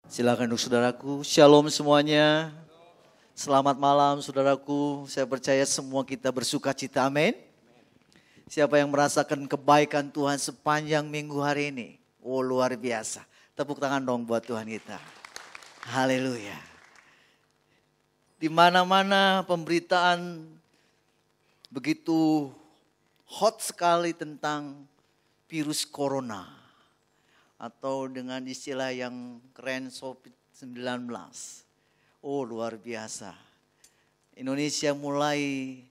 Silakan duduk saudaraku. Shalom semuanya. Selamat malam saudaraku. Saya percaya semua kita bersuka cita. Amin. Siapa yang merasakan kebaikan Tuhan sepanjang minggu hari ini? Oh, luar biasa. Tepuk tangan dong buat Tuhan kita. Haleluya. Di mana-mana pemberitaan begitu hot sekali tentang virus corona. Atau dengan istilah yang keren COVID-19. Oh, luar biasa. Indonesia mulai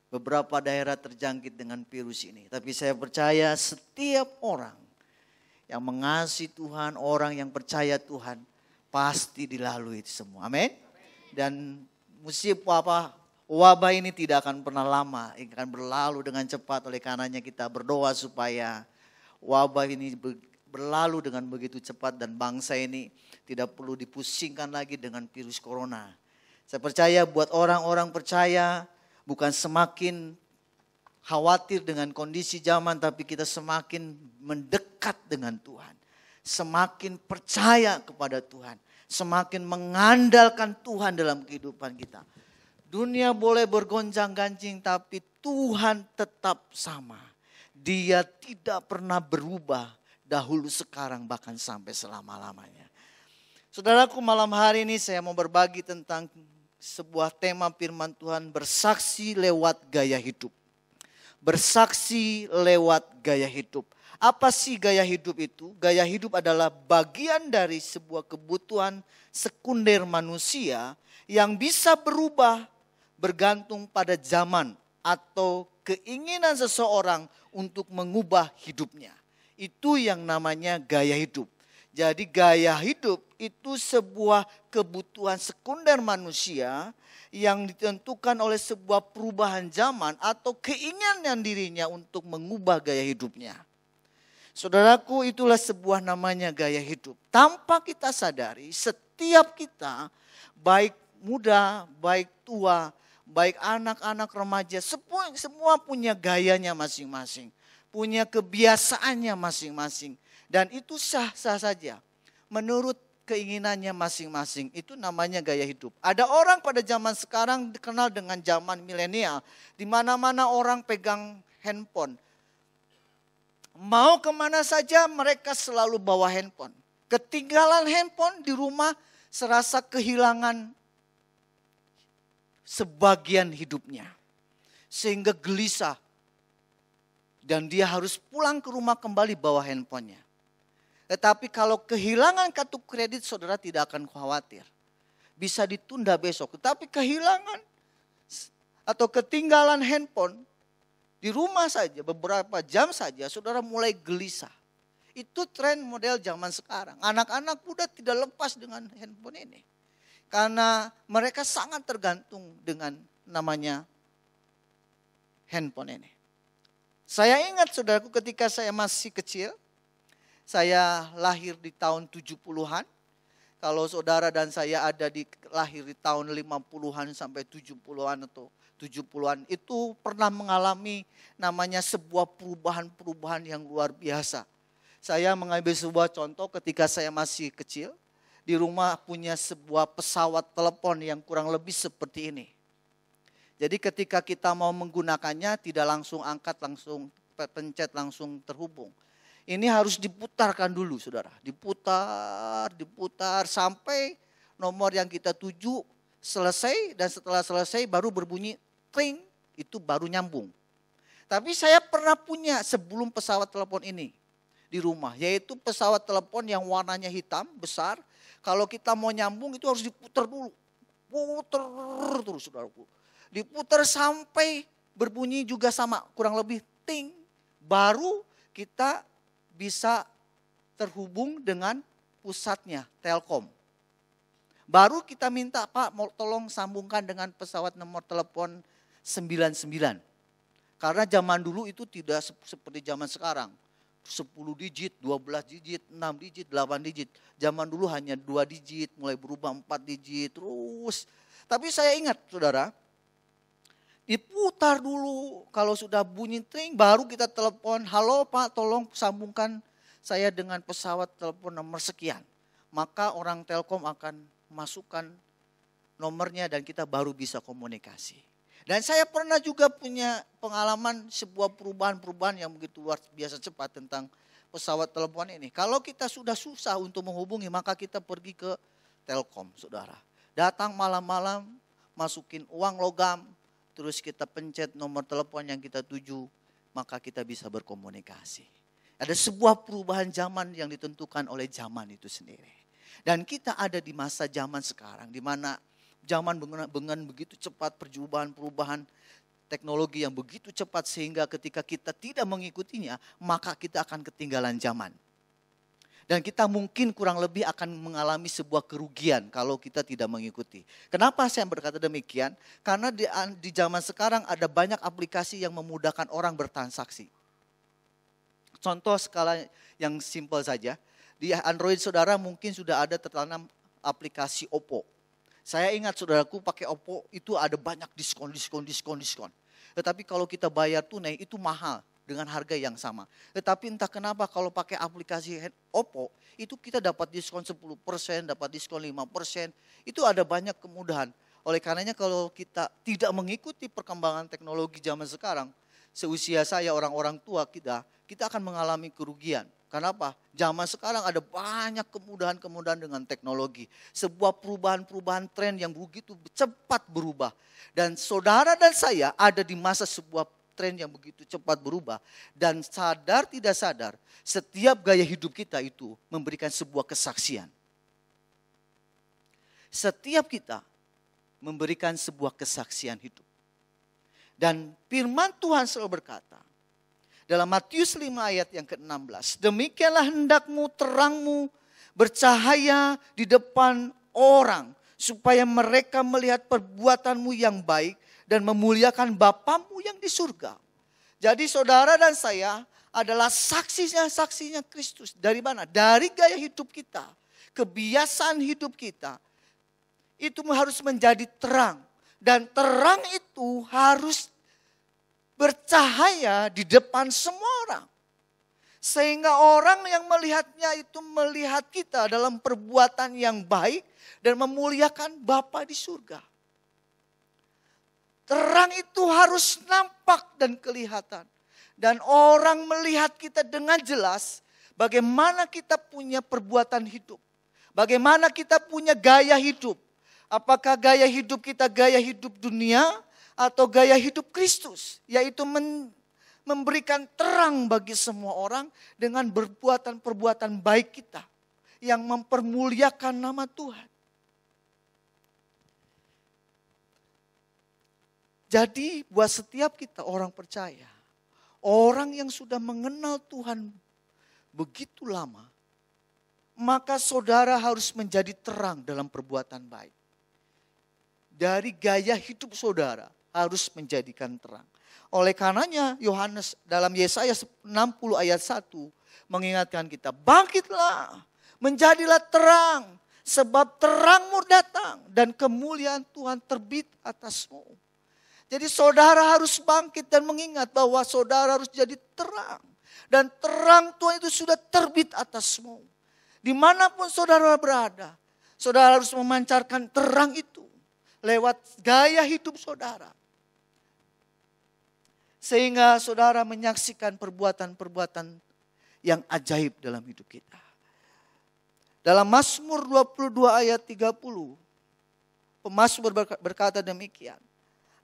beberapa daerah terjangkit dengan virus ini. Tapi saya percaya setiap orang yang mengasihi Tuhan, orang yang percaya Tuhan, pasti dilalui itu semua. Amin. Dan musim wabah ini tidak akan pernah lama, akan berlalu dengan cepat. Oleh karenanya kita berdoa supaya wabah ini berlalu dengan begitu cepat dan bangsa ini tidak perlu dipusingkan lagi dengan virus corona. Saya percaya buat orang-orang percaya bukan semakin khawatir dengan kondisi zaman, tapi kita semakin mendekat dengan Tuhan. Semakin percaya kepada Tuhan. Semakin mengandalkan Tuhan dalam kehidupan kita. Dunia boleh bergonjang-ganjing tapi Tuhan tetap sama. Dia tidak pernah berubah. Dahulu, sekarang, bahkan sampai selama-lamanya. Saudaraku, malam hari ini saya mau berbagi tentang sebuah tema firman Tuhan, bersaksi lewat gaya hidup. Bersaksi lewat gaya hidup. Apa sih gaya hidup itu? Gaya hidup adalah bagian dari sebuah kebutuhan sekunder manusia yang bisa berubah bergantung pada zaman atau keinginan seseorang untuk mengubah hidupnya. Itu yang namanya gaya hidup. Jadi gaya hidup itu sebuah kebutuhan sekunder manusia yang ditentukan oleh sebuah perubahan zaman atau keinginan dirinya untuk mengubah gaya hidupnya. Saudaraku, itulah sebuah namanya gaya hidup. Tanpa kita sadari, setiap kita, baik muda, baik tua, baik anak-anak remaja, semua punya gayanya masing-masing. Punya kebiasaannya masing-masing. Dan itu sah-sah saja. Menurut keinginannya masing-masing. Itu namanya gaya hidup. Ada orang pada zaman sekarang dikenal dengan zaman milenial. Di mana-mana orang pegang handphone. Mau kemana saja mereka selalu bawa handphone. Ketinggalan handphone di rumah serasa kehilangan sebagian hidupnya. Sehingga gelisah. Dan dia harus pulang ke rumah kembali bawa handphonenya. Tetapi kalau kehilangan kartu kredit, saudara tidak akan khawatir. Bisa ditunda besok. Tetapi kehilangan atau ketinggalan handphone di rumah saja, beberapa jam saja, saudara mulai gelisah. Itu tren model zaman sekarang. Anak-anak muda tidak lepas dengan handphone ini. Karena mereka sangat tergantung dengan namanya handphone ini. Saya ingat saudaraku ketika saya masih kecil, saya lahir di tahun 70-an. Kalau saudara dan saya lahir di tahun 50-an sampai 70-an atau 70-an, itu pernah mengalami namanya sebuah perubahan-perubahan yang luar biasa. Saya mengambil sebuah contoh ketika saya masih kecil, di rumah punya sebuah pesawat telepon yang kurang lebih seperti ini. Jadi ketika kita mau menggunakannya tidak langsung angkat, langsung pencet, langsung terhubung. Ini harus diputarkan dulu saudara. Diputar sampai nomor yang kita tuju selesai. Dan setelah selesai baru berbunyi tring, itu baru nyambung. Tapi saya pernah punya sebelum pesawat telepon ini di rumah. Yaitu pesawat telepon yang warnanya hitam, besar. Kalau kita mau nyambung itu harus diputar dulu. Putar terus saudaraku. Diputar sampai berbunyi juga sama, kurang lebih ting. Baru kita bisa terhubung dengan pusatnya, Telkom. Baru kita minta, Pak tolong sambungkan dengan pesawat nomor telepon 99. Karena zaman dulu itu tidak seperti zaman sekarang. 10 digit, 12 digit, 6 digit, 8 digit. Zaman dulu hanya 2 digit, mulai berubah 4 digit terus. Tapi saya ingat saudara, diputar dulu, kalau sudah bunyi tring baru kita telepon, halo Pak tolong sambungkan saya dengan pesawat telepon nomor sekian. maka orang Telkom akan masukkan nomornya dan kita baru bisa komunikasi. Dan saya pernah juga punya pengalaman sebuah perubahan-perubahan yang begitu luar biasa cepat tentang pesawat telepon ini. Kalau kita sudah susah untuk menghubungi, maka kita pergi ke Telkom, saudara. Datang malam-malam, masukin uang logam, terus kita pencet nomor telepon yang kita tuju, maka kita bisa berkomunikasi. Ada sebuah perubahan zaman yang ditentukan oleh zaman itu sendiri. Dan kita ada di masa zaman sekarang, di mana zaman dengan begitu cepat perubahan teknologi yang begitu cepat sehingga ketika kita tidak mengikutinya, maka kita akan ketinggalan zaman. Dan kita mungkin kurang lebih akan mengalami sebuah kerugian kalau kita tidak mengikuti. Kenapa saya berkata demikian? Karena di zaman sekarang ada banyak aplikasi yang memudahkan orang bertransaksi. Contoh skala yang simpel saja, di Android saudara mungkin sudah ada tertanam aplikasi Oppo. Saya ingat saudaraku pakai Oppo itu ada banyak diskon. Tetapi kalau kita bayar tunai itu mahal dengan harga yang sama. Tetapi entah kenapa kalau pakai aplikasi Oppo itu kita dapat diskon 10%, dapat diskon 5%. Itu ada banyak kemudahan. Oleh karenanya kalau kita tidak mengikuti perkembangan teknologi zaman sekarang, seusia saya orang-orang tua kita akan mengalami kerugian. Kenapa? Zaman sekarang ada banyak kemudahan-kemudahan dengan teknologi. Sebuah perubahan-perubahan tren yang begitu cepat berubah. Dan saudara dan saya ada di masa sebuah tren yang begitu cepat berubah. Dan sadar tidak sadar, setiap gaya hidup kita itu memberikan sebuah kesaksian. Setiap kita memberikan sebuah kesaksian hidup. Dan firman Tuhan selalu berkata, dalam Matius 5 ayat yang ke-16. Demikianlah hendakmu terangmu bercahaya di depan orang. Supaya mereka melihat perbuatanmu yang baik dan memuliakan Bapamu yang di surga. Jadi saudara dan saya adalah saksinya Kristus. Dari mana? Dari gaya hidup kita. Kebiasaan hidup kita. Itu harus menjadi terang. Dan terang itu harus bercahaya di depan semua orang. Sehingga orang yang melihatnya itu melihat kita dalam perbuatan yang baik dan memuliakan Bapa di surga. Terang itu harus nampak dan kelihatan. Dan orang melihat kita dengan jelas bagaimana kita punya perbuatan hidup. Bagaimana kita punya gaya hidup. Apakah gaya hidup kita gaya hidup dunia atau gaya hidup Kristus, yaitu memberikan terang bagi semua orang dengan perbuatan baik kita yang mempermuliakan nama Tuhan. Jadi buat setiap kita orang percaya, orang yang sudah mengenal Tuhan begitu lama, maka saudara harus menjadi terang dalam perbuatan baik. Dari gaya hidup saudara harus menjadikan terang. Oleh karenanya Yohanes dalam Yesaya 60 ayat 1 mengingatkan kita, bangkitlah, menjadilah terang, sebab terangmu datang dan kemuliaan Tuhan terbit atasmu. Jadi saudara harus bangkit dan mengingat bahwa saudara harus jadi terang. Dan terang Tuhan itu sudah terbit atasmu. Dimanapun saudara berada, saudara harus memancarkan terang itu lewat gaya hidup saudara. Sehingga saudara menyaksikan perbuatan-perbuatan yang ajaib dalam hidup kita. Dalam Mazmur 22 ayat 30, pemazmur berkata demikian.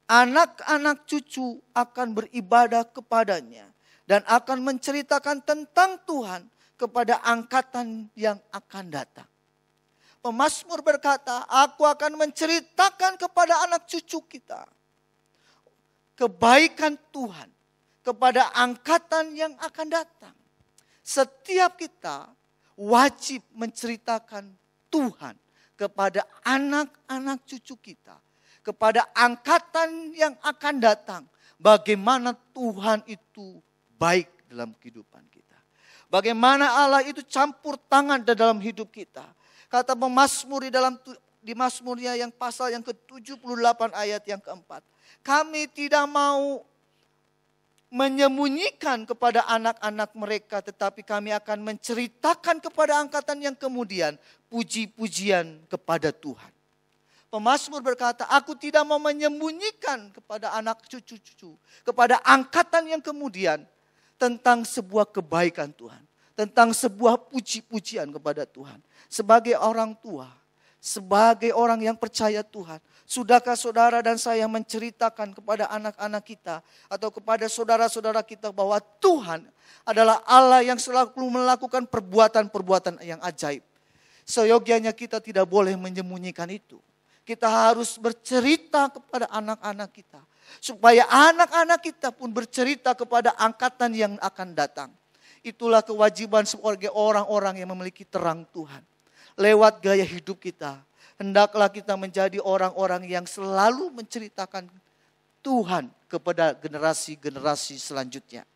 Anak-anak cucu akan beribadah kepadanya dan akan menceritakan tentang Tuhan kepada angkatan yang akan datang. Pemazmur berkata, aku akan menceritakan kepada anak cucu kita kebaikan Tuhan kepada angkatan yang akan datang. Setiap kita wajib menceritakan Tuhan kepada anak-anak cucu kita, kepada angkatan yang akan datang, bagaimana Tuhan itu baik dalam kehidupan kita. Bagaimana Allah itu campur tangan dalam hidup kita. Kata pemazmur di Mazmurnya yang pasal yang ke-78 ayat yang keempat. Kami tidak mau menyembunyikan kepada anak-anak mereka, tetapi kami akan menceritakan kepada angkatan yang kemudian puji-pujian kepada Tuhan. Pemazmur berkata, aku tidak mau menyembunyikan kepada anak cucu-cucu, kepada angkatan yang kemudian tentang sebuah kebaikan Tuhan, tentang sebuah puji-pujian kepada Tuhan. Sebagai orang tua, sebagai orang yang percaya Tuhan, sudahkah saudara dan saya menceritakan kepada anak-anak kita atau kepada saudara-saudara kita bahwa Tuhan adalah Allah yang selalu melakukan perbuatan-perbuatan yang ajaib. Seyogianya kita tidak boleh menyembunyikan itu. Kita harus bercerita kepada anak-anak kita. Supaya anak-anak kita pun bercerita kepada angkatan yang akan datang. Itulah kewajiban sebagai orang-orang yang memiliki terang Tuhan. Lewat gaya hidup kita, hendaklah kita menjadi orang-orang yang selalu menceritakan Tuhan kepada generasi-generasi selanjutnya.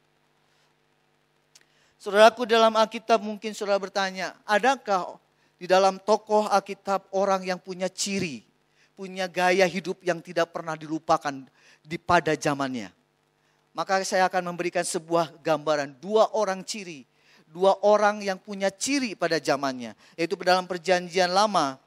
Saudaraku, dalam Alkitab mungkin saudara bertanya, adakah di dalam tokoh Alkitab orang yang punya ciri, punya gaya hidup yang tidak pernah dilupakan pada zamannya? Maka saya akan memberikan sebuah gambaran, dua orang yang punya ciri pada zamannya, yaitu dalam Perjanjian Lama.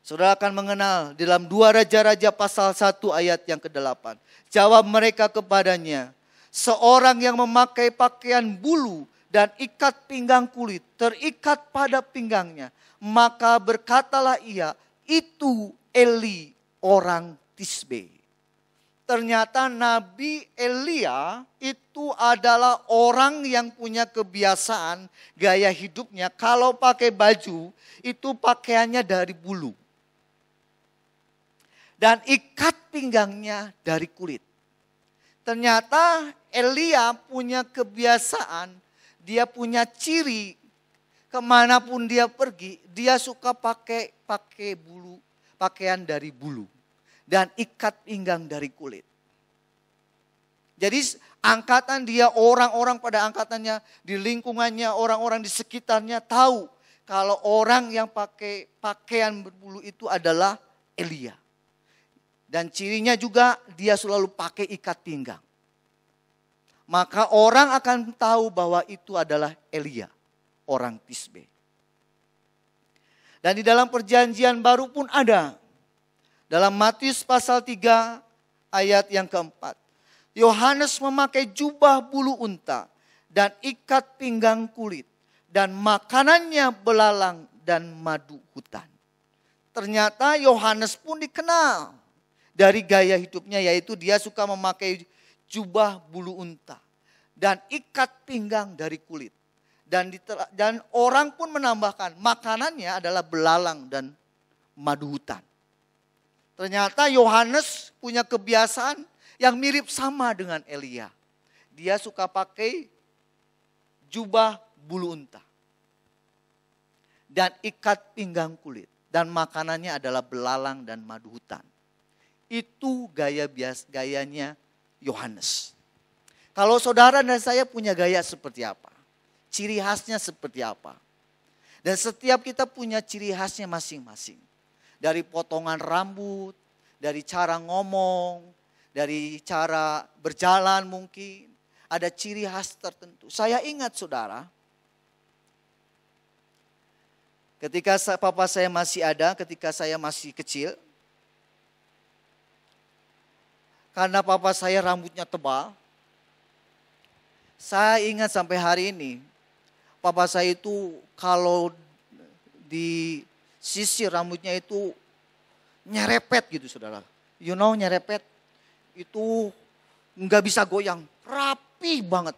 Saudara akan mengenal dalam 2 Raja-Raja pasal 1 ayat yang ke-8. Jawab mereka kepadanya, seorang yang memakai pakaian bulu dan ikat pinggang kulit terikat pada pinggangnya. Maka berkatalah ia, itu Eli orang Tisbe. Ternyata Nabi Elia itu adalah orang yang punya kebiasaan gaya hidupnya. Kalau pakai baju itu pakaiannya dari bulu. Dan ikat pinggangnya dari kulit. Ternyata Elia punya kebiasaan, dia punya ciri. Kemanapun dia pergi, dia suka pakai bulu, pakaian dari bulu. Dan ikat pinggang dari kulit. Jadi angkatan dia, orang-orang pada angkatannya, di lingkungannya, orang-orang di sekitarnya tahu. Kalau orang yang pakai pakaian berbulu itu adalah Elia. Dan cirinya juga dia selalu pakai ikat pinggang. Maka orang akan tahu bahwa itu adalah Elia, orang Tisbe. Dan di dalam Perjanjian Baru pun ada. Dalam Matius pasal 3 ayat yang keempat. Yohanes memakai jubah bulu unta dan ikat pinggang kulit. Dan makanannya belalang dan madu hutan. Ternyata Yohanes pun dikenal dari gaya hidupnya, yaitu dia suka memakai jubah bulu unta dan ikat pinggang dari kulit. Dan orang pun menambahkan makanannya adalah belalang dan madu hutan. Ternyata Yohanes punya kebiasaan yang mirip sama dengan Elia. Dia suka pakai jubah bulu unta dan ikat pinggang kulit. Dan makanannya adalah belalang dan madu hutan. Itu gayanya Yohanes. Kalau saudara dan saya punya gaya seperti apa? Ciri khasnya seperti apa? Dan setiap kita punya ciri khasnya masing-masing. Dari potongan rambut, dari cara ngomong, dari cara berjalan mungkin. Ada ciri khas tertentu. Saya ingat saudara, ketika papa saya masih ada, ketika saya masih kecil. Karena papa saya rambutnya tebal. Saya ingat sampai hari ini, papa saya itu kalau disisir rambutnya itu nyerepet gitu saudara. You know nyerepet? Itu nggak bisa goyang. Rapi banget.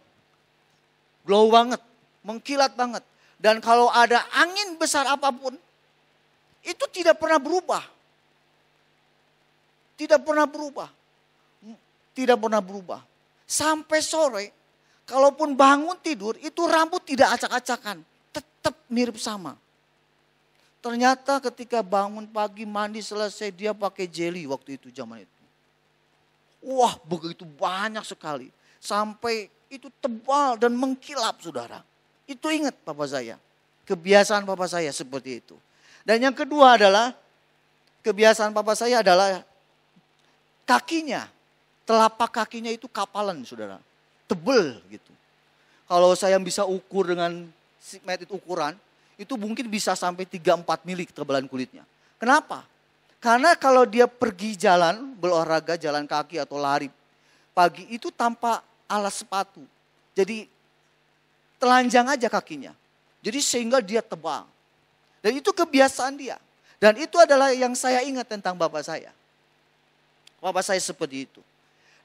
Glow banget. Mengkilat banget. Dan kalau ada angin besar apapun, itu tidak pernah berubah. Tidak pernah berubah. Tidak pernah berubah. Sampai sore, kalaupun bangun tidur, itu rambut tidak acak-acakan. Tetap mirip sama. Ternyata ketika bangun pagi mandi selesai dia pakai jelly waktu itu zaman itu. Wah begitu banyak sekali. Sampai itu tebal dan mengkilap saudara. Itu ingat papa saya. Kebiasaan papa saya seperti itu. Dan yang kedua adalah kebiasaan papa saya adalah kakinya. Telapak kakinya itu kapalan, saudara. Tebel gitu. Kalau saya bisa ukur dengan meter ukuran, itu mungkin bisa sampai 3-4 mili ketebalan kulitnya. Kenapa? Karena kalau dia pergi jalan, berolahraga, jalan kaki atau lari pagi itu tanpa alas sepatu. Jadi telanjang aja kakinya. Jadi sehingga dia tebal. Dan itu kebiasaan dia. Dan itu adalah yang saya ingat tentang bapak saya. Bapak saya seperti itu.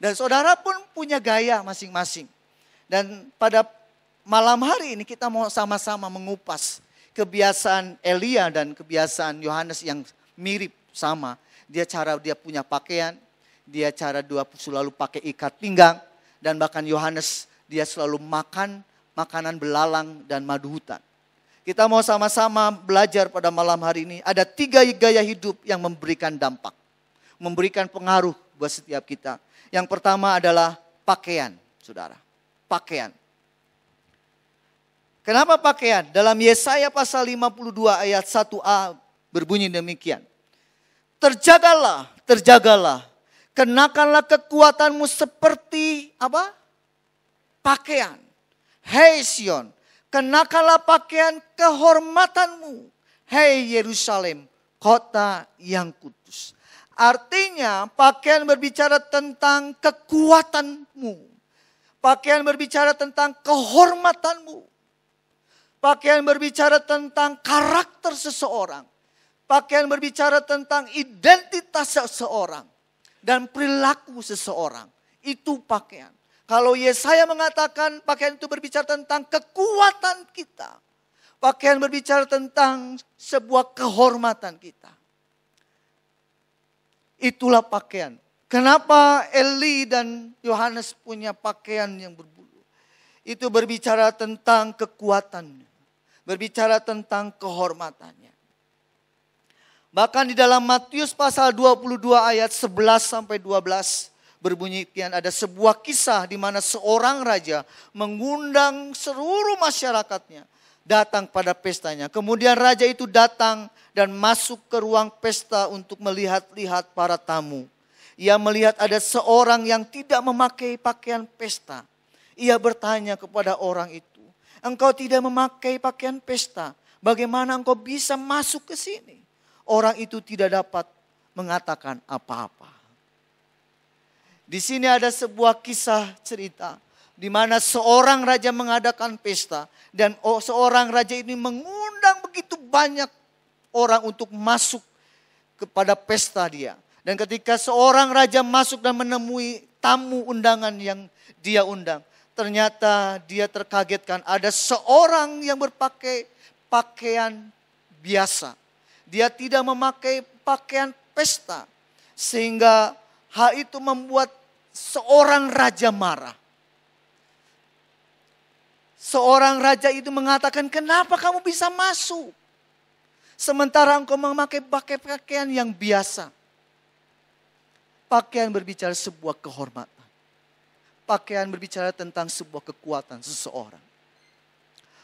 Dan saudara pun punya gaya masing-masing. Dan pada malam hari ini kita mau sama-sama mengupas kebiasaan Elia dan kebiasaan Yohanes yang mirip sama. Dia punya pakaian, dia selalu pakai ikat pinggang. Dan bahkan Yohanes dia selalu makan makanan belalang dan madu hutan. Kita mau sama-sama belajar pada malam hari ini. Ada 3 gaya hidup yang memberikan dampak. Memberikan pengaruh buat setiap kita. Yang pertama adalah pakaian, saudara. Pakaian. Kenapa pakaian? Dalam Yesaya pasal 52 ayat 1a berbunyi demikian. Terjagalah, kenakanlah kekuatanmu seperti apa? Pakaian. Hei Sion, kenakanlah pakaian kehormatanmu. Hei Yerusalem, kota yang kudus. Artinya pakaian berbicara tentang kekuatanmu. Pakaian berbicara tentang kehormatanmu. Pakaian berbicara tentang karakter seseorang. Pakaian berbicara tentang identitas seseorang. Dan perilaku seseorang. Itu pakaian. Kalau Yesaya mengatakan pakaian itu berbicara tentang kekuatan kita. Pakaian berbicara tentang sebuah kehormatan kita. Itulah pakaian. Kenapa Eli dan Yohanes punya pakaian yang berbulu? Itu berbicara tentang kekuatannya. Berbicara tentang kehormatannya. Bahkan di dalam Matius pasal 22 ayat 11 sampai 12 berbunyi ada sebuah kisah di mana seorang raja mengundang seluruh masyarakatnya datang pada pestanya. Kemudian raja itu datang dan masuk ke ruang pesta untuk melihat-lihat para tamu. Ia melihat ada seorang yang tidak memakai pakaian pesta. Ia bertanya kepada orang itu, engkau tidak memakai pakaian pesta, bagaimana engkau bisa masuk ke sini? Orang itu tidak dapat mengatakan apa-apa. Di sini ada sebuah kisah cerita di mana seorang raja mengadakan pesta dan seorang raja ini mengundang begitu banyak orang untuk masuk kepada pesta dia. Dan ketika seorang raja masuk dan menemui tamu undangan yang dia undang, ternyata dia terkagetkan ada seorang yang berpakai pakaian biasa. Dia tidak memakai pakaian pesta. Sehingga hal itu membuat seorang raja marah. Seorang raja itu mengatakan, kenapa kamu bisa masuk? Sementara engkau memakai pakaian yang biasa. Pakaian berbicara sebuah kehormatan. Pakaian berbicara tentang sebuah kekuatan seseorang.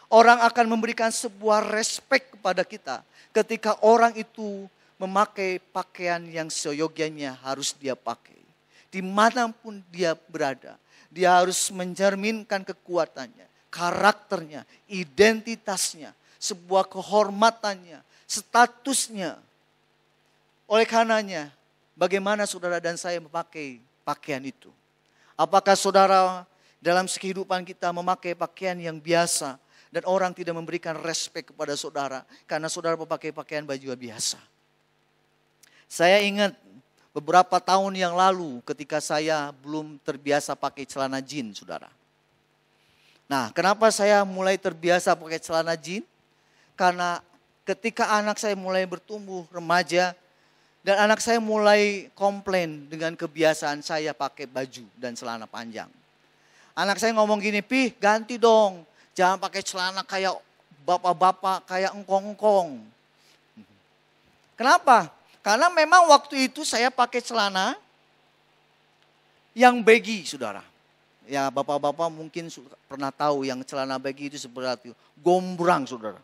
Orang akan memberikan sebuah respek kepada kita ketika orang itu memakai pakaian yang seyogyanya harus dia pakai. Dimanapun dia berada, dia harus mencerminkan kekuatannya, karakternya, identitasnya, sebuah kehormatannya, statusnya. Oleh karenanya, bagaimana saudara dan saya memakai pakaian itu? Apakah saudara dalam kehidupan kita memakai pakaian yang biasa dan orang tidak memberikan respek kepada saudara karena saudara memakai pakaian baju biasa? Saya ingat beberapa tahun yang lalu ketika saya belum terbiasa pakai celana jeans, saudara. Nah, kenapa saya mulai terbiasa pakai celana jeans? Karena ketika anak saya mulai bertumbuh remaja, dan anak saya mulai komplain dengan kebiasaan saya pakai baju dan celana panjang. Anak saya ngomong gini, Pi ganti dong. Jangan pakai celana kayak bapak-bapak, kayak engkong-engkong. Kenapa? Karena memang waktu itu saya pakai celana yang baggy, saudara. Ya bapak-bapak mungkin pernah tahu yang celana baggy itu seperti itu. Gombrang, saudara.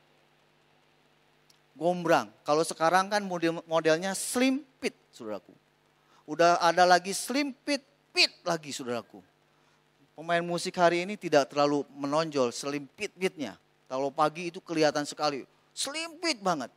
Gombrang. Kalau sekarang kan modelnya slim fit, saudaraku. Udah ada lagi slim fit, selimpit lagi saudaraku. Pemain musik hari ini tidak terlalu menonjol selimpit-pitnya. Kalau pagi itu kelihatan sekali, selimpit banget.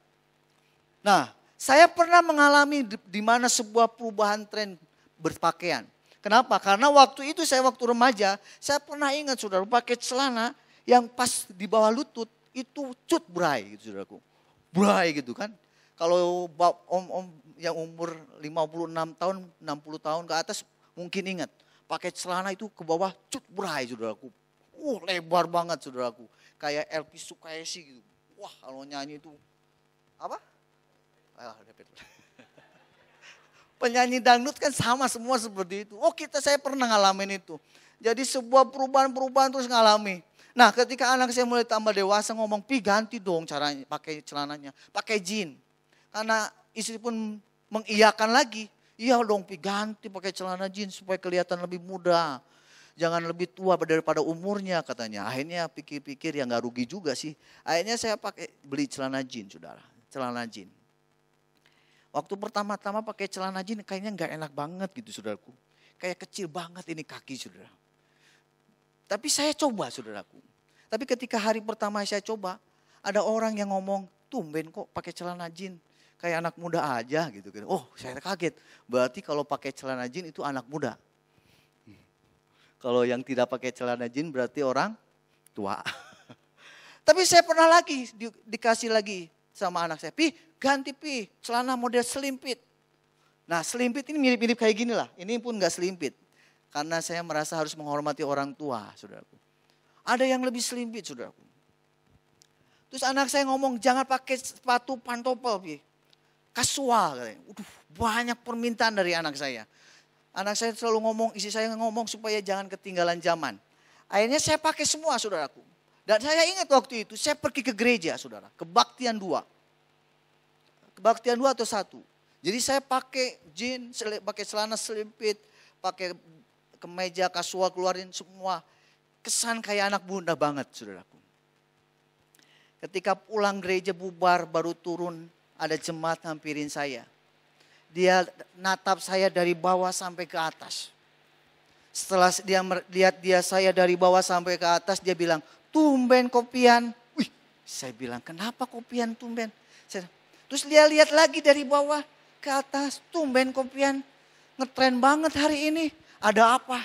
Nah, saya pernah mengalami di mana sebuah perubahan tren berpakaian. Kenapa? Karena waktu itu waktu remaja, saya pernah ingat saudara pakai celana yang pas di bawah lutut itu cut bray gitu saudaraku. Bray gitu kan. Kalau om-om yang umur 56 tahun, 60 tahun ke atas mungkin ingat. Pakai celana itu ke bawah cut bray saudaraku. Lebar banget saudaraku. Kayak Elvi Sukaisi gitu. Wah kalau nyanyi itu apa? Penyanyi dangdut kan sama semua seperti itu. Saya pernah ngalamin itu. Jadi sebuah perubahan-perubahan terus ngalami. Nah ketika anak saya mulai tambah dewasa ngomong, Pi ganti dong caranya pakai celananya. Pakai jean. Karena istri pun mengiyakan lagi. Iya dong Pi ganti pakai celana jean supaya kelihatan lebih muda. Jangan lebih tua daripada umurnya katanya. Akhirnya pikir-pikir ya gak rugi juga sih. Akhirnya saya beli celana jean saudara. Celana jean. Waktu pertama-tama pakai celana jean kayaknya gak enak banget gitu saudaraku. Kayak kecil banget ini kaki saudara. Tapi saya coba saudaraku. Tapi ketika hari pertama saya coba, ada orang yang ngomong, tumben kok pakai celana jean. Kayak anak muda aja gitu. Saya kaget. Berarti kalau pakai celana jean itu anak muda. Kalau yang tidak pakai celana jean berarti orang tua. Tapi saya pernah lagi dikasih lagi sama anak saya. Pi ganti Pi celana model selimpit. Nah selimpit ini mirip-mirip kayak gini lah. Ini pun gak selimpit. Karena saya merasa harus menghormati orang tua saudaraku. Ada yang lebih selimpit saudaraku. Terus anak saya ngomong jangan pakai sepatu pantopel Pi. Kasual katanya. Banyak permintaan dari anak saya. Anak saya selalu ngomong, istri saya ngomong supaya jangan ketinggalan zaman. Akhirnya saya pakai semua saudaraku. Dan saya ingat waktu itu saya pergi ke gereja saudara. Kebaktian 2. Kebaktian 2 atau 1. Jadi saya pakai jeans, pakai celana selimpit, pakai kemeja kasual keluarin semua. Kesan kayak anak muda banget saudaraku. Ketika pulang gereja bubar baru turun ada jemaat hampirin saya. Dia natap saya dari bawah sampai ke atas. Setelah dia lihat saya dari bawah sampai ke atas, dia bilang, tumben kopian. Wih, saya bilang, kenapa kopian tumben? Terus dia lihat lagi dari bawah ke atas, tumben kopian. Ngetren banget hari ini, ada apa?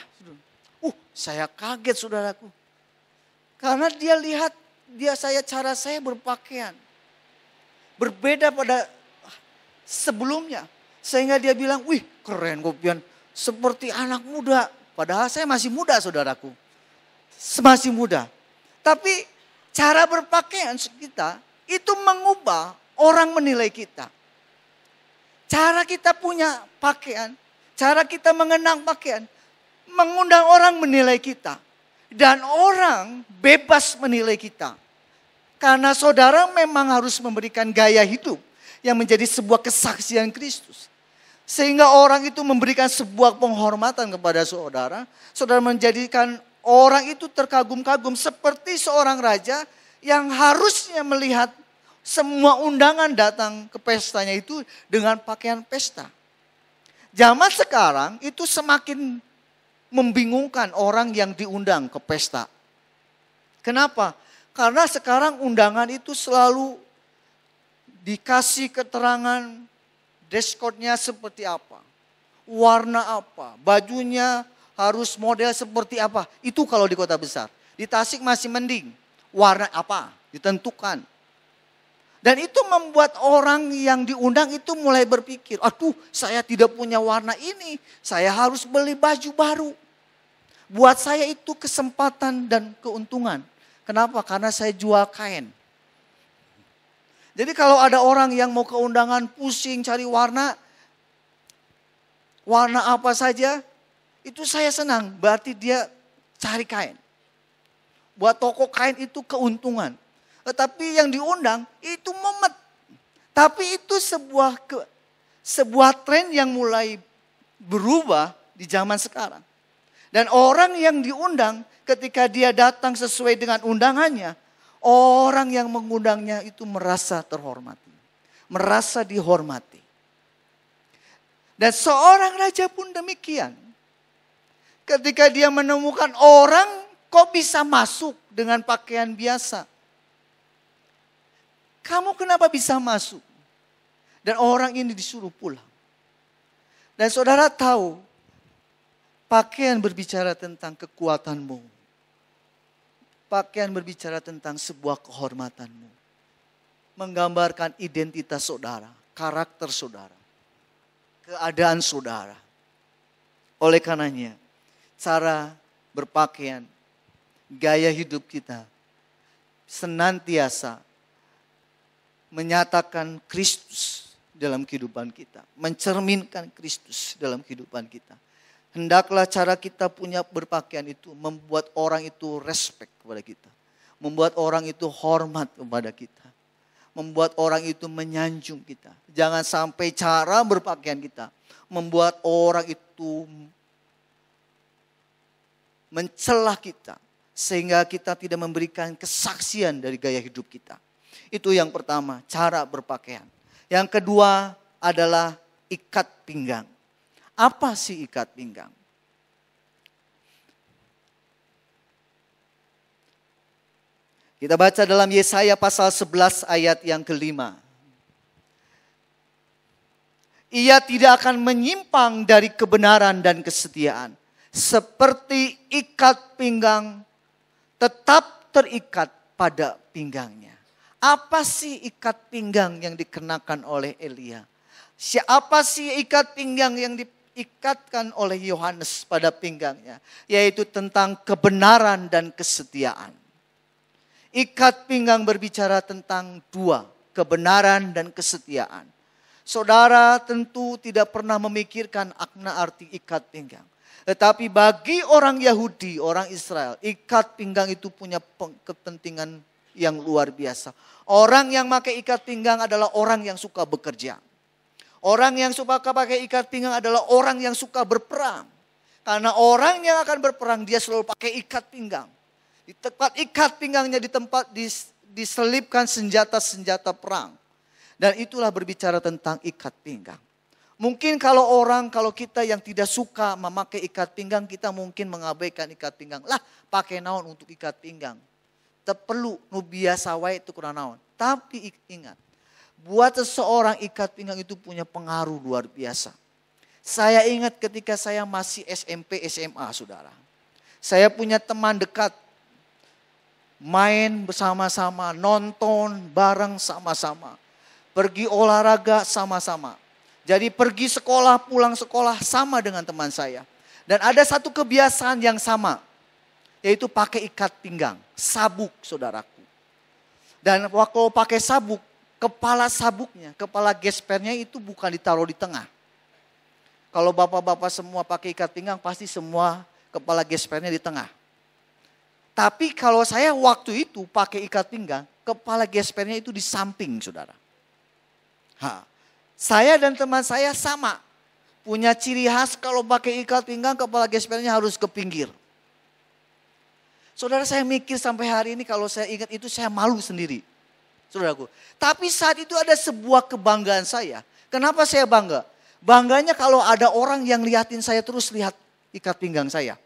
Saya kaget saudaraku. Karena dia lihat cara saya berpakaian. Berbeda pada sebelumnya. Sehingga dia bilang, wih keren kopian, seperti anak muda. Padahal saya masih muda saudaraku. Masih muda. Tapi cara berpakaian kita itu mengubah orang menilai kita. Cara kita punya pakaian, cara kita mengenang pakaian, mengundang orang menilai kita. Dan orang bebas menilai kita. Karena saudara memang harus memberikan gaya hidup yang menjadi sebuah kesaksian Kristus. Sehingga orang itu memberikan sebuah penghormatan kepada saudara. Saudara menjadikan orang itu terkagum-kagum seperti seorang raja yang harusnya melihat semua undangan datang ke pestanya itu dengan pakaian pesta. Zaman sekarang itu semakin membingungkan orang yang diundang ke pesta. Kenapa? Karena sekarang undangan itu selalu dikasih keterangan dress code-nya seperti apa, warna apa, bajunya harus model seperti apa. Itu kalau di kota besar. Di Tasik masih mending, warna apa ditentukan. Dan itu membuat orang yang diundang itu mulai berpikir, aduh saya tidak punya warna ini, saya harus beli baju baru. Buat saya itu kesempatan dan keuntungan. Kenapa? Karena saya jual kain. Jadi kalau ada orang yang mau ke undangan pusing cari warna apa saja, itu saya senang. Berarti dia cari kain. Buat toko kain itu keuntungan. Tetapi yang diundang itu memet. Tapi itu sebuah tren yang mulai berubah di zaman sekarang. Dan orang yang diundang ketika dia datang sesuai dengan undangannya, orang yang mengundangnya itu merasa terhormati. Merasa dihormati. Dan seorang raja pun demikian. ketika dia menemukan orang kok bisa masuk dengan pakaian biasa. Kamu kenapa bisa masuk? Dan orang ini disuruh pulang. Dan saudara tahu, pakaian berbicara tentang kekuatanmu. Pakaian berbicara tentang sebuah kehormatanmu. Menggambarkan identitas saudara, karakter saudara, keadaan saudara. Oleh karenanya, cara berpakaian, gaya hidup kita senantiasa menyatakan Kristus dalam kehidupan kita. Mencerminkan Kristus dalam kehidupan kita. Hendaklah cara kita punya berpakaian itu membuat orang itu respect kepada kita. Membuat orang itu hormat kepada kita. Membuat orang itu menyanjung kita. Jangan sampai cara berpakaian kita membuat orang itu mencela kita. Sehingga kita tidak memberikan kesaksian dari gaya hidup kita. Itu yang pertama, cara berpakaian. Yang kedua adalah ikat pinggang. Apa sih ikat pinggang? Kita baca dalam Yesaya pasal 11 ayat yang kelima. Ia tidak akan menyimpang dari kebenaran dan kesetiaan. Seperti ikat pinggang tetap terikat pada pinggangnya. Apa sih ikat pinggang yang dikenakan oleh Elia? Siapa sih ikat pinggang yang diikatkan oleh Yohanes pada pinggangnya? Yaitu tentang kebenaran dan kesetiaan. Ikat pinggang berbicara tentang dua, kebenaran dan kesetiaan. Saudara tentu tidak pernah memikirkan makna arti ikat pinggang. Tetapi bagi orang Yahudi, orang Israel, ikat pinggang itu punya kepentingan yang luar biasa. Orang yang pakai ikat pinggang adalah orang yang suka bekerja. Orang yang suka pakai ikat pinggang adalah orang yang suka berperang. Karena orang yang akan berperang dia selalu pakai ikat pinggang. Di tempat ikat pinggangnya di tempat diselipkan senjata-senjata perang. Dan itulah berbicara tentang ikat pinggang. Mungkin kalau kita yang tidak suka memakai ikat pinggang, kita mungkin mengabaikan ikat pinggang. Lah pakai naon untuk ikat pinggang. Perlu nu biasa wae itu kurang naon. Tapi ingat, buat seseorang ikat pinggang itu punya pengaruh luar biasa. Saya ingat ketika saya masih SMP, SMA saudara. Saya punya teman dekat. Main bersama-sama, nonton bareng sama-sama. Pergi olahraga sama-sama. Jadi pergi sekolah, pulang sekolah sama dengan teman saya. Dan ada satu kebiasaan yang sama. Yaitu pakai ikat pinggang, sabuk saudaraku. Dan waktu pakai sabuk, kepala sabuknya, kepala gespernya itu bukan ditaruh di tengah. Kalau bapak-bapak semua pakai ikat pinggang pasti semua kepala gespernya di tengah. Tapi kalau saya waktu itu pakai ikat pinggang, kepala gespernya itu di samping saudara. Saya dan teman saya sama. Punya ciri khas kalau pakai ikat pinggang kepala gespernya harus ke pinggir. Saudara saya mikir sampai hari ini kalau saya ingat itu saya malu sendiri. Saudaraku. Tapi saat itu ada sebuah kebanggaan saya. Kenapa saya bangga? Bangganya kalau ada orang yang liatin saya terus lihat ikat pinggang saya.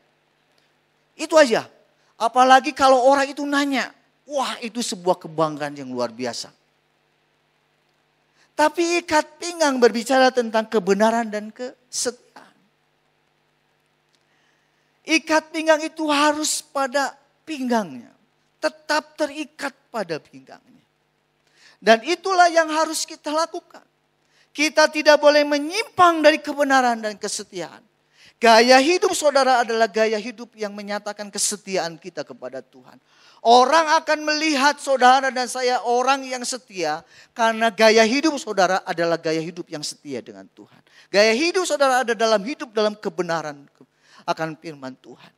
Itu aja. Apalagi kalau orang itu nanya. Wah itu sebuah kebanggaan yang luar biasa. Tapi ikat pinggang berbicara tentang kebenaran dan kesetiaan. Ikat pinggang itu harus pada pinggangnya. Tetap terikat pada pinggangnya. Dan itulah yang harus kita lakukan. Kita tidak boleh menyimpang dari kebenaran dan kesetiaan. Gaya hidup saudara adalah gaya hidup yang menyatakan kesetiaan kita kepada Tuhan. Orang akan melihat saudara dan saya orang yang setia. Karena gaya hidup saudara adalah gaya hidup yang setia dengan Tuhan. Gaya hidup saudara ada dalam hidup dalam kebenaran akan firman Tuhan.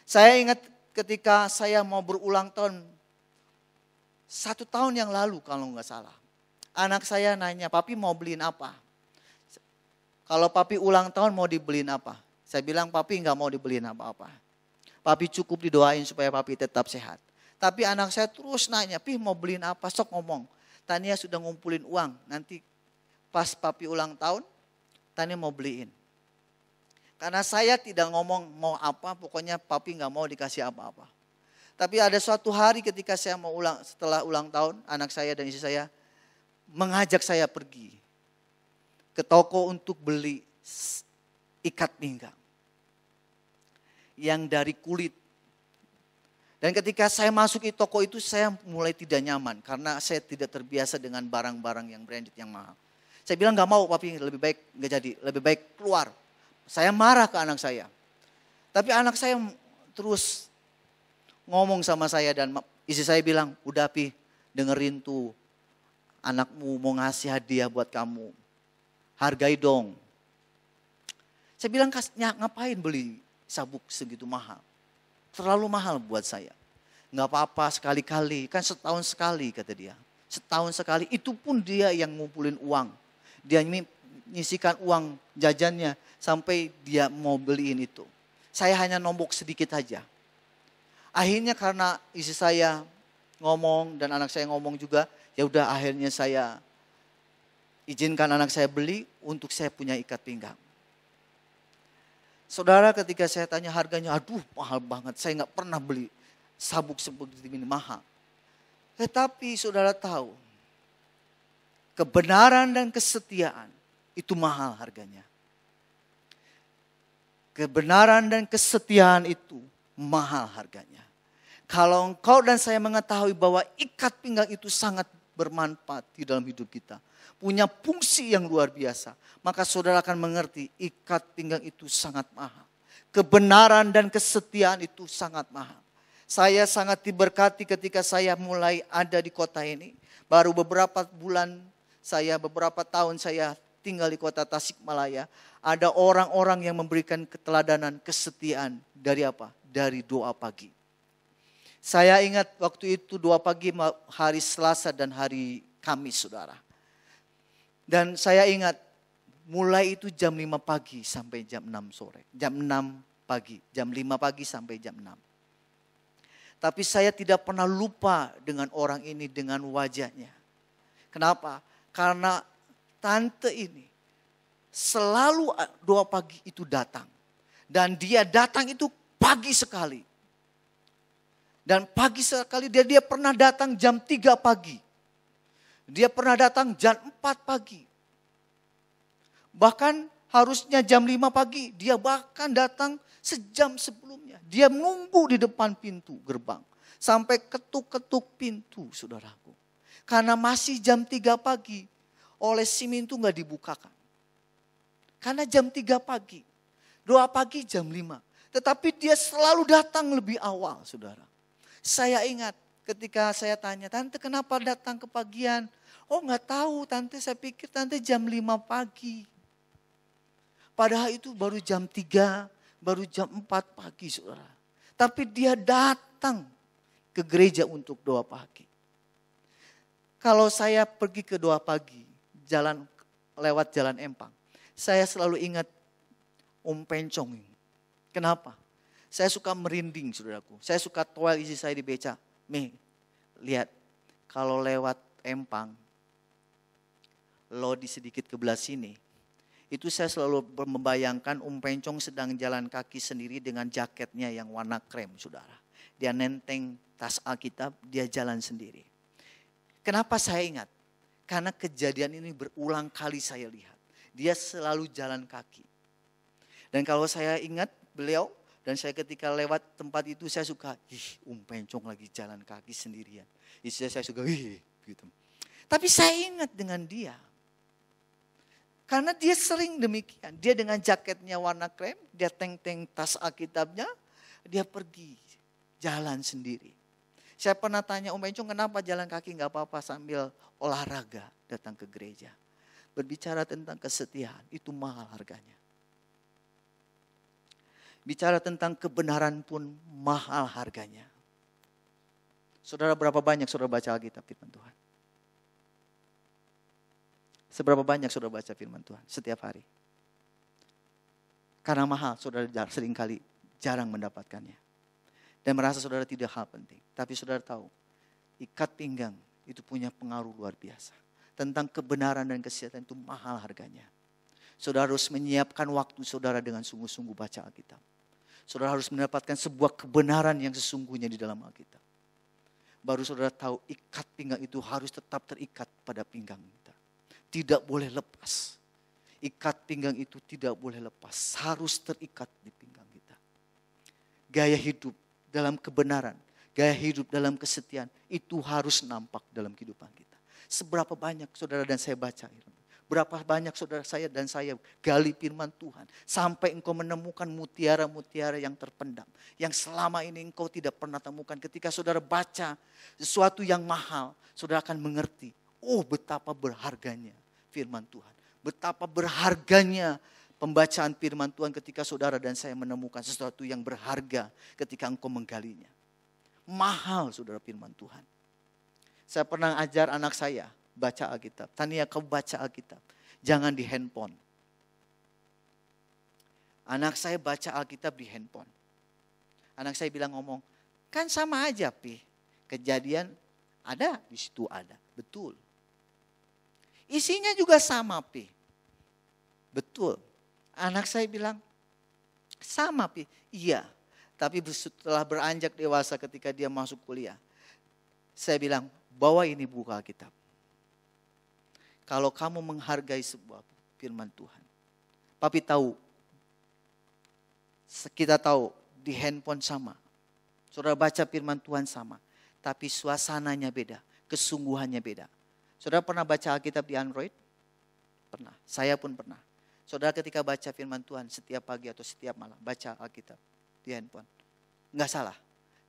Saya ingat ketika saya mau berulang tahun. 1 tahun yang lalu kalau nggak salah. Anak saya nanya, papi mau beliin apa? Kalau papi ulang tahun mau dibeliin apa? Saya bilang papi nggak mau dibeliin apa-apa. Papi cukup didoain supaya papi tetap sehat. Tapi anak saya terus nanya, pi mau beliin apa? Sok ngomong. Tania sudah ngumpulin uang. Nanti pas papi ulang tahun, Tania mau beliin. Karena saya tidak ngomong mau apa, pokoknya papi nggak mau dikasih apa-apa. Tapi ada suatu hari ketika saya setelah ulang tahun, anak saya dan istri saya mengajak saya pergi ke toko untuk beli ikat pinggang yang dari kulit. Dan ketika saya masuk di toko itu saya mulai tidak nyaman karena saya tidak terbiasa dengan barang-barang yang branded yang mahal. Saya bilang nggak mau papi, lebih baik nggak jadi, lebih baik keluar. Saya marah ke anak saya. Tapi anak saya terus ngomong sama saya dan istri saya bilang, udah pi dengerin tuh anakmu mau ngasih hadiah buat kamu. Hargai dong. Saya bilang ngapain beli sabuk segitu mahal. Terlalu mahal buat saya. Nggak apa-apa sekali-kali, kan setahun sekali kata dia. Setahun sekali, itu pun dia yang ngumpulin uang. Dia nyisikan uang jajannya sampai dia mau beliin itu. Saya hanya nombok sedikit aja. Akhirnya karena istri saya ngomong dan anak saya ngomong juga, ya udah akhirnya saya izinkan anak saya beli untuk saya punya ikat pinggang. Saudara, ketika saya tanya harganya, aduh mahal banget, saya nggak pernah beli sabuk seperti ini mahal. Tetapi saudara tahu, kebenaran dan kesetiaan itu mahal harganya. Kebenaran dan kesetiaan itu mahal harganya. Kalau engkau dan saya mengetahui bahwa ikat pinggang itu sangat bermanfaat di dalam hidup kita, punya fungsi yang luar biasa, maka saudara akan mengerti ikat pinggang itu sangat mahal. Kebenaran dan kesetiaan itu sangat mahal. Saya sangat diberkati ketika saya mulai ada di kota ini. Baru beberapa tahun saya tinggal di kota Tasikmalaya. Ada orang-orang yang memberikan keteladanan kesetiaan dari apa? Dari doa pagi. Saya ingat waktu itu doa pagi hari Selasa dan hari Kamis, saudara. Dan saya ingat mulai itu jam 5 pagi sampai jam 6 sore. Jam 6 pagi, jam 5 pagi sampai jam 6. Tapi saya tidak pernah lupa dengan orang ini, dengan wajahnya. Kenapa? Karena tante ini selalu doa pagi itu datang. Dan dia datang itu pagi sekali. Dan pagi sekali dia pernah datang jam 3 pagi. Dia pernah datang jam 4 pagi. Bahkan harusnya jam 5 pagi. Dia bahkan datang sejam sebelumnya. Dia nunggu di depan pintu gerbang. Sampai ketuk-ketuk pintu, saudaraku. Karena masih jam 3 pagi. Oleh si pintu gak dibukakan. Karena jam 3 pagi. Doa pagi jam 5. Tetapi dia selalu datang lebih awal, saudara. Saya ingat ketika saya tanya, tante kenapa datang ke pagian? Oh gak tahu tante, saya pikir tante jam 5 pagi. Padahal itu baru jam 3, baru jam 4 pagi, saudara. Tapi dia datang ke gereja untuk doa pagi. Kalau saya pergi ke doa pagi, lewat jalan Empang, saya selalu ingat Om Pencong. Kenapa? Saya suka merinding, saudaraku. Saya suka toel isi saya di beca. Lihat, kalau lewat Empang, lodi sedikit ke belah sini, itu saya selalu membayangkan Om Pencong sedang jalan kaki sendiri dengan jaketnya yang warna krem, saudara. Dia nenteng tas Alkitab, dia jalan sendiri. Kenapa saya ingat? Karena kejadian ini berulang kali saya lihat. Dia selalu jalan kaki. Dan kalau saya ingat beliau, dan saya ketika lewat tempat itu saya suka, Om Pencong lagi jalan kaki sendirian. Istri saya suka, gitu. Tapi saya ingat dengan dia. Karena dia sering demikian. Dia dengan jaketnya warna krem, dia teng-teng tas Alkitabnya, dia pergi jalan sendiri. Saya pernah tanya Om Pencong kenapa jalan kaki gak apa-apa sambil olahraga datang ke gereja. Berbicara tentang kesetiaan, itu mahal harganya. Bicara tentang kebenaran pun mahal harganya. Saudara, berapa banyak saudara baca Alkitab firman Tuhan? Seberapa banyak saudara baca firman Tuhan setiap hari? Karena mahal, saudara seringkali jarang mendapatkannya. Dan merasa saudara tidak hal penting. Tapi saudara tahu, ikat pinggang itu punya pengaruh luar biasa. Tentang kebenaran dan kesehatan itu mahal harganya. Saudara harus menyiapkan waktu saudara dengan sungguh-sungguh baca Alkitab. Saudara harus mendapatkan sebuah kebenaran yang sesungguhnya di dalam Alkitab. Baru saudara tahu ikat pinggang itu harus tetap terikat pada pinggang kita. Tidak boleh lepas. Ikat pinggang itu tidak boleh lepas. Harus terikat di pinggang kita. Gaya hidup dalam kebenaran. Gaya hidup dalam kesetiaan. Itu harus nampak dalam kehidupan kita. Seberapa banyak saudara dan saya baca. Berapa banyak saudara saya dan saya gali firman Tuhan. Sampai engkau menemukan mutiara-mutiara yang terpendam. Yang selama ini engkau tidak pernah temukan. Ketika saudara baca sesuatu yang mahal. Saudara akan mengerti. Oh, betapa berharganya firman Tuhan. Betapa berharganya pembacaan firman Tuhan ketika saudara dan saya menemukan sesuatu yang berharga ketika engkau menggalinya. Mahal saudara firman Tuhan. Saya pernah ajar anak saya baca Alkitab. Tania, kau baca Alkitab. Jangan di handphone. Anak saya baca Alkitab di handphone. Anak saya bilang ngomong, kan sama aja Pi. Kejadian ada, di situ ada. Betul. Isinya juga sama Pi. Betul. Anak saya bilang, sama Pi. Iya. Tapi setelah beranjak dewasa ketika dia masuk kuliah. Saya bilang, bawa ini buku Alkitab. Kalau kamu menghargai sebuah firman Tuhan. Papi tahu. Kita tahu di handphone sama. Saudara baca firman Tuhan sama. Tapi suasananya beda. Kesungguhannya beda. Saudara pernah baca Alkitab di Android? Pernah. Saya pun pernah. Saudara ketika baca firman Tuhan setiap pagi atau setiap malam. Baca Alkitab di handphone. Enggak salah.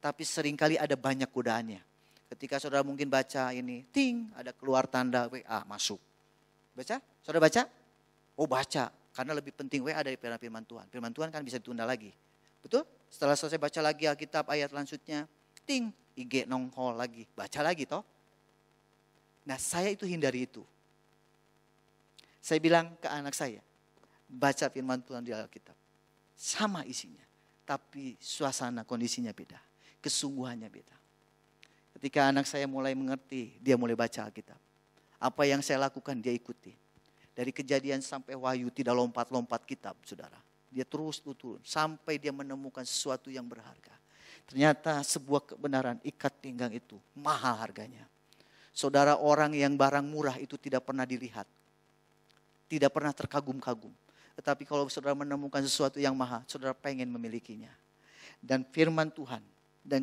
Tapi seringkali ada banyak godaannya. Ketika saudara mungkin baca ini. Ting, ada keluar tanda WA masuk. Baca? Saudara baca? Oh baca. Karena lebih penting WA daripada firman Tuhan. Firman Tuhan kan bisa ditunda lagi. Betul? Setelah selesai baca lagi Alkitab ayat selanjutnya. Ting, IG nongol lagi. Baca lagi toh. Nah saya itu hindari itu. Saya bilang ke anak saya. Baca firman Tuhan di Alkitab. Sama isinya. Tapi suasana kondisinya beda. Kesungguhannya beda. Ketika anak saya mulai mengerti. Dia mulai baca Alkitab. Apa yang saya lakukan dia ikuti. Dari Kejadian sampai Wahyu tidak lompat-lompat kitab saudara. Dia terus turun sampai dia menemukan sesuatu yang berharga. Ternyata sebuah kebenaran ikat pinggang itu mahal harganya. Saudara, orang yang barang murah itu tidak pernah dilihat. Tidak pernah terkagum-kagum. Tetapi kalau saudara menemukan sesuatu yang mahal, saudara pengen memilikinya. Dan firman Tuhan dan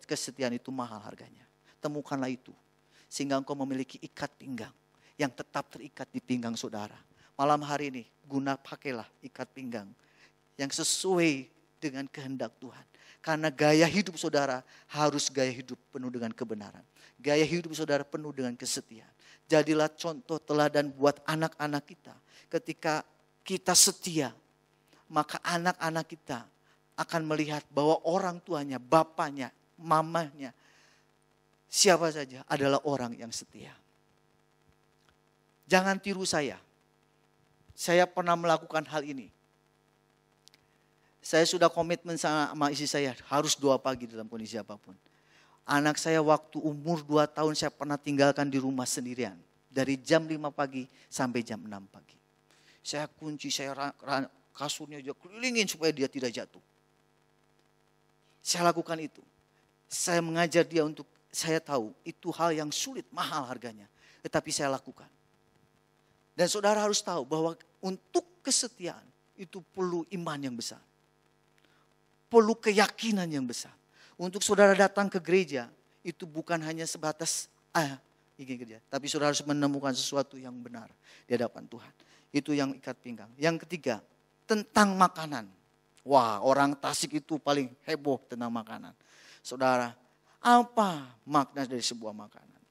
kesetiaan itu mahal harganya. Temukanlah itu. Sehingga engkau memiliki ikat pinggang yang tetap terikat di pinggang saudara. Malam hari ini pakailah ikat pinggang yang sesuai dengan kehendak Tuhan. Karena gaya hidup saudara harus gaya hidup penuh dengan kebenaran. Gaya hidup saudara penuh dengan kesetiaan. Jadilah contoh teladan buat anak-anak kita. Ketika kita setia, maka anak-anak kita akan melihat bahwa orang tuanya, bapaknya, mamanya, siapa saja adalah orang yang setia. Jangan tiru saya. Saya pernah melakukan hal ini. Saya sudah komitmen sama istri saya harus doa pagi dalam kondisi apapun. Anak saya waktu umur 2 tahun saya pernah tinggalkan di rumah sendirian. Dari jam 5 pagi sampai jam 6 pagi. Saya kunci, saya kasurnya juga kelilingin supaya dia tidak jatuh. Saya lakukan itu. Saya mengajar dia untuk, saya tahu itu hal yang sulit, mahal harganya. Tetapi saya lakukan. Dan saudara harus tahu bahwa untuk kesetiaan itu perlu iman yang besar. Perlu keyakinan yang besar. Untuk saudara datang ke gereja itu bukan hanya sebatas ingin kerja. Tapi saudara harus menemukan sesuatu yang benar di hadapan Tuhan. Itu yang ikat pinggang. Yang ketiga, tentang makanan. Wah, orang Tasik itu paling heboh tentang makanan. Saudara, apa makna dari sebuah makanan?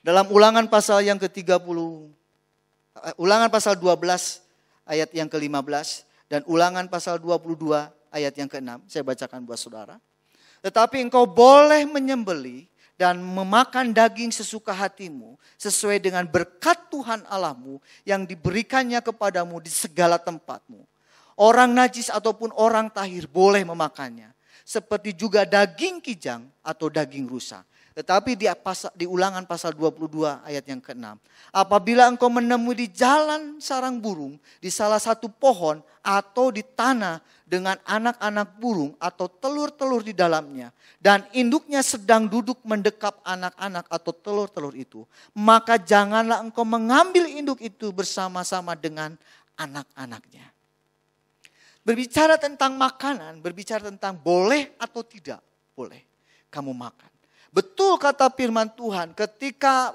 Dalam Ulangan pasal yang ke-30, Ulangan pasal 12 ayat yang ke-15 dan Ulangan pasal 22 ayat yang ke-6, saya bacakan buat saudara. Tetapi engkau boleh menyembelih dan memakan daging sesuka hatimu sesuai dengan berkat Tuhan Allahmu yang diberikannya kepadamu di segala tempatmu. Orang najis ataupun orang tahir boleh memakannya. Seperti juga daging kijang atau daging rusa. Tetapi di Ulangan pasal 22 ayat yang ke-6. Apabila engkau menemui di jalan sarang burung, di salah satu pohon atau di tanah dengan anak-anak burung atau telur-telur di dalamnya, dan induknya sedang duduk mendekap anak-anak atau telur-telur itu, maka janganlah engkau mengambil induk itu bersama-sama dengan anak-anaknya. Berbicara tentang makanan, berbicara tentang boleh atau tidak boleh kamu makan. Betul kata firman Tuhan, ketika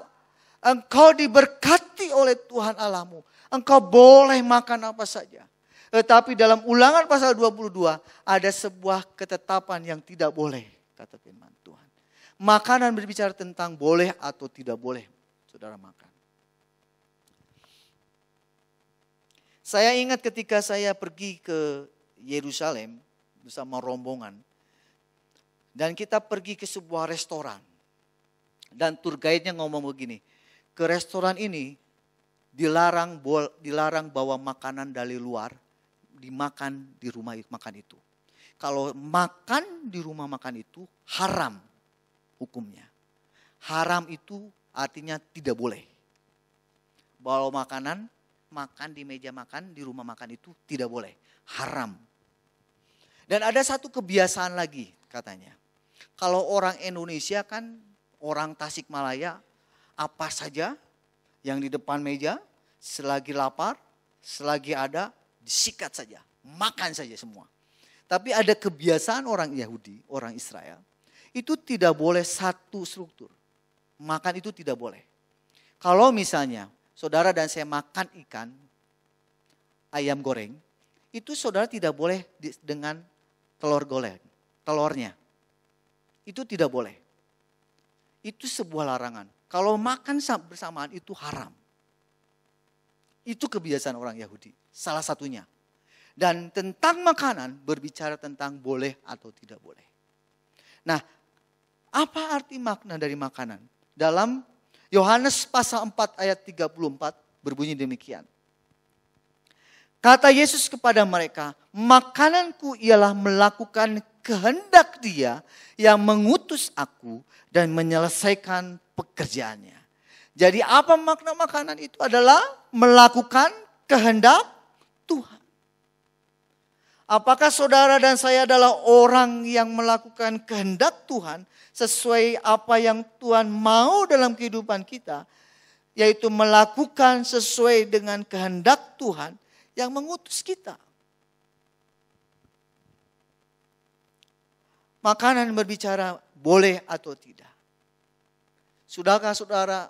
engkau diberkati oleh Tuhan Allahmu, engkau boleh makan apa saja. Tetapi dalam Ulangan pasal 22 ada sebuah ketetapan yang tidak boleh, kata firman Tuhan. Makanan berbicara tentang boleh atau tidak boleh saudara makan. Saya ingat ketika saya pergi ke Yerusalem bersama rombongan. Dan kita pergi ke sebuah restoran. Dan tour guide-nya ngomong begini. Ke restoran ini dilarang bawa makanan dari luar. Dimakan di rumah makan itu. Kalau makan di rumah makan itu haram hukumnya. Haram itu artinya tidak boleh. Bawa makanan, makan di meja makan, di rumah makan itu tidak boleh. Haram. Dan ada satu kebiasaan lagi katanya. Kalau orang Indonesia kan, orang Tasikmalaya, apa saja yang di depan meja, selagi lapar, selagi ada, disikat saja. Makan saja semua. Tapi ada kebiasaan orang Yahudi, orang Israel, itu tidak boleh satu struktur. Makan itu tidak boleh. Kalau misalnya saudara dan saya makan ikan, ayam goreng, itu saudara tidak boleh dengan telur goreng, telurnya. Itu tidak boleh. Itu sebuah larangan. Kalau makan bersamaan itu haram. Itu kebiasaan orang Yahudi. Salah satunya. Dan tentang makanan berbicara tentang boleh atau tidak boleh. Nah, apa arti makna dari makanan? Dalam Yohanes pasal 4 ayat 34 berbunyi demikian. Kata Yesus kepada mereka, makananku ialah melakukan kehendak Dia yang mengutus aku dan menyelesaikan pekerjaannya. Jadi apa makna makanan itu adalah melakukan kehendak Tuhan. Apakah saudara dan saya adalah orang yang melakukan kehendak Tuhan sesuai apa yang Tuhan mau dalam kehidupan kita, yaitu melakukan sesuai dengan kehendak Tuhan yang mengutus kita. Makanan berbicara boleh atau tidak. Sudahkah saudara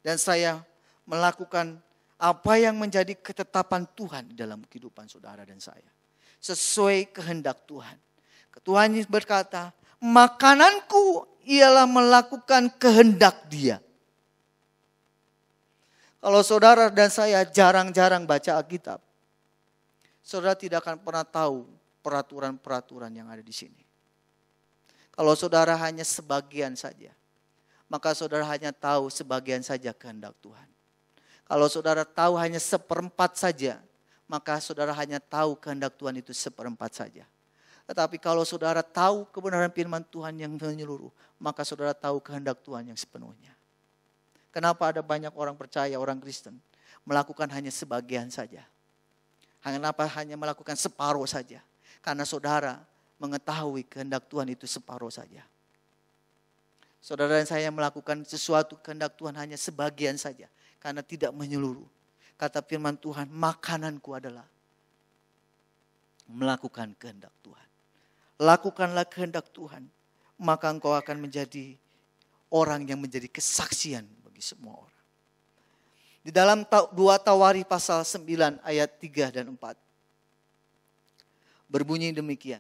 dan saya melakukan apa yang menjadi ketetapan Tuhan dalam kehidupan saudara dan saya? Sesuai kehendak Tuhan. Tuhan berkata, makananku ialah melakukan kehendak Dia. Kalau saudara dan saya jarang-jarang baca Alkitab, saudara tidak akan pernah tahu peraturan-peraturan yang ada di sini. Kalau saudara hanya sebagian saja, maka saudara hanya tahu sebagian saja kehendak Tuhan. Kalau saudara tahu hanya seperempat saja, maka saudara hanya tahu kehendak Tuhan itu seperempat saja. Tetapi kalau saudara tahu kebenaran firman Tuhan yang menyeluruh, maka saudara tahu kehendak Tuhan yang sepenuhnya. Kenapa ada banyak orang percaya, orang Kristen, melakukan hanya sebagian saja? Kenapa hanya melakukan separuh saja? Karena saudara mengetahui kehendak Tuhan itu separuh saja. Saudara dan saya melakukan sesuatu kehendak Tuhan hanya sebagian saja. Karena tidak menyeluruh. Kata firman Tuhan, makananku adalah melakukan kehendak Tuhan. Lakukanlah kehendak Tuhan. Maka engkau akan menjadi orang yang menjadi kesaksian bagi semua orang. Di dalam 2 Tawari pasal 9 ayat 3 dan 4. Berbunyi demikian.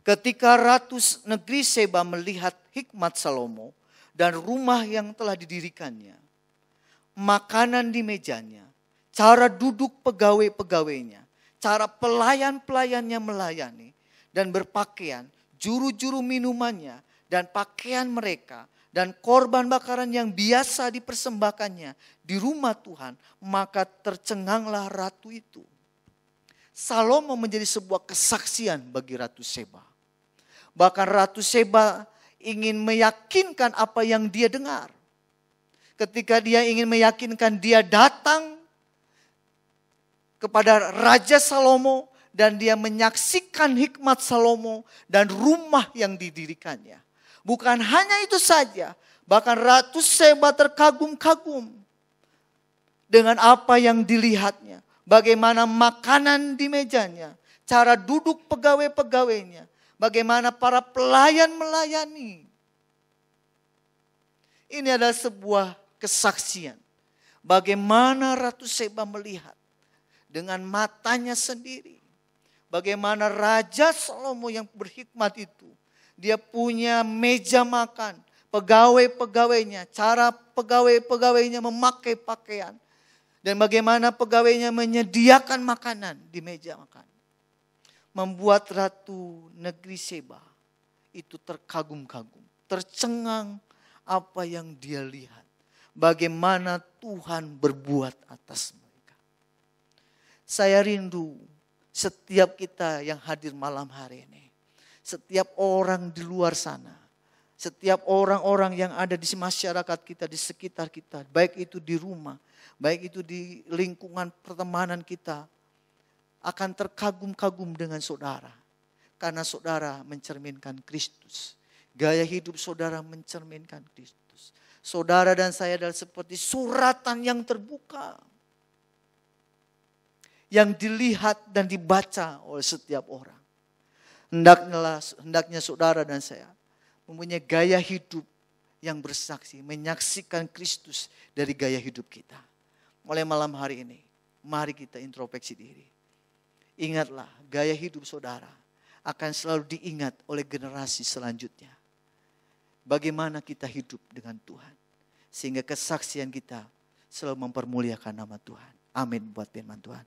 Ketika Ratu Negeri Seba melihat hikmat Salomo dan rumah yang telah didirikannya, makanan di mejanya, cara duduk pegawai-pegawainya, cara pelayan-pelayannya melayani dan berpakaian, juru-juru minumannya dan pakaian mereka dan korban bakaran yang biasa dipersembahkannya di rumah Tuhan, maka tercenganglah ratu itu. Salomo menjadi sebuah kesaksian bagi Ratu Seba. Bahkan Ratu Seba ingin meyakinkan apa yang dia dengar. Ketika dia ingin meyakinkan, dia datang kepada Raja Salomo dan dia menyaksikan hikmat Salomo dan rumah yang didirikannya. Bukan hanya itu saja, bahkan Ratu Seba terkagum-kagum dengan apa yang dilihatnya. Bagaimana makanan di mejanya, cara duduk pegawai-pegawainya, bagaimana para pelayan melayani. Ini adalah sebuah kesaksian. Bagaimana Ratu Seba melihat dengan matanya sendiri. Bagaimana Raja Salomo yang berhikmat itu. Dia punya meja makan. Pegawai-pegawainya. Cara pegawai-pegawainya memakai pakaian. Dan bagaimana pegawainya menyediakan makanan di meja makan. Membuat Ratu Negeri Seba itu terkagum-kagum. Tercengang apa yang dia lihat. Bagaimana Tuhan berbuat atas mereka. Saya rindu setiap kita yang hadir malam hari ini. Setiap orang di luar sana. Setiap orang-orang yang ada di masyarakat kita, di sekitar kita. Baik itu di rumah, baik itu di lingkungan pertemanan kita. Akan terkagum-kagum dengan saudara. Karena saudara mencerminkan Kristus. Gaya hidup saudara mencerminkan Kristus. Saudara dan saya adalah seperti suratan yang terbuka. Yang dilihat dan dibaca oleh setiap orang. Hendaknya saudara dan saya mempunyai gaya hidup yang bersaksi. Menyaksikan Kristus dari gaya hidup kita. Mulai malam hari ini, mari kita introspeksi diri. Ingatlah, gaya hidup saudara akan selalu diingat oleh generasi selanjutnya. Bagaimana kita hidup dengan Tuhan. Sehingga kesaksian kita selalu mempermuliakan nama Tuhan. Amin buat firman Tuhan.